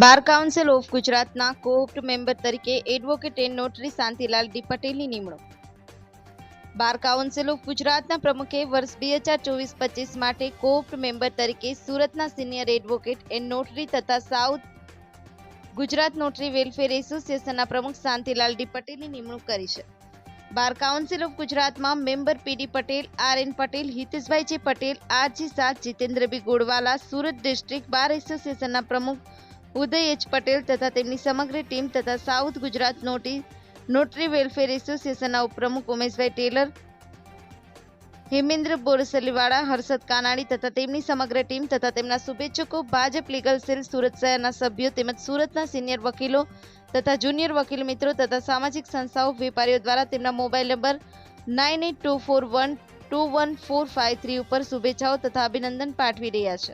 Bar council of ગુજરાતના કોઓપ્ટ member તરીકે advocate and notary Shantilal D પટેલની નિમણૂક. બાર કાઉન્સિલ ઓફ ગુજરાતના પ્રમુખે વર્ષ 2024-25 માટે કોઓપ્ટ મેમ્બર તરીકે સુરતના સિનિયર એડવોકેટ એન્ડ નોટરી તથા સાઉથ ગુજરાત નોટરી વેલફેર એસોસિએશનના પ્રમુખ શાંતિલાલ ડી પટેલની નિમણૂક કરી છે. બાર કાઉન્સિલ ઓફ ગુજરાતમાં મેમ્બર પીડી પટેલ, આર.એન. પટેલ, હિતેશભાઈ જે પટેલ, આર.જી. શાહ, જીતેન્દ્રબી ગોળવાલા, સુરત ડિસ્ટ્રિક્ટ બાર એસોસિએશનના પ્રમુખ ઉદય એચ પટેલ તથા તેમની સમગ્ર ટીમ તથા સાઉથ ગુજરાત નોટરી વેલફેર એસોસિએશનના ઉપપ્રમુખ ઉમેશભાઈ ટેલર, હેમેન્દ્ર બોરસલીવાળા, હર્ષદ કાનાણી તથા તેમની સમગ્ર ટીમ તથા તેમના શુભેચ્છકો, ભાજપ લીગલ સેલ સુરત શહેરના સભ્યો તેમજ સુરતના સિનિયર વકીલો તથા જુનિયર વકીલ મિત્રો તથા સામાજિક સંસ્થાઓ, વેપારીઓ દ્વારા તેમના મોબાઈલ નંબર 9824121453 ઉપર શુભેચ્છાઓ તથા અભિનંદન પાઠવી રહ્યા છે.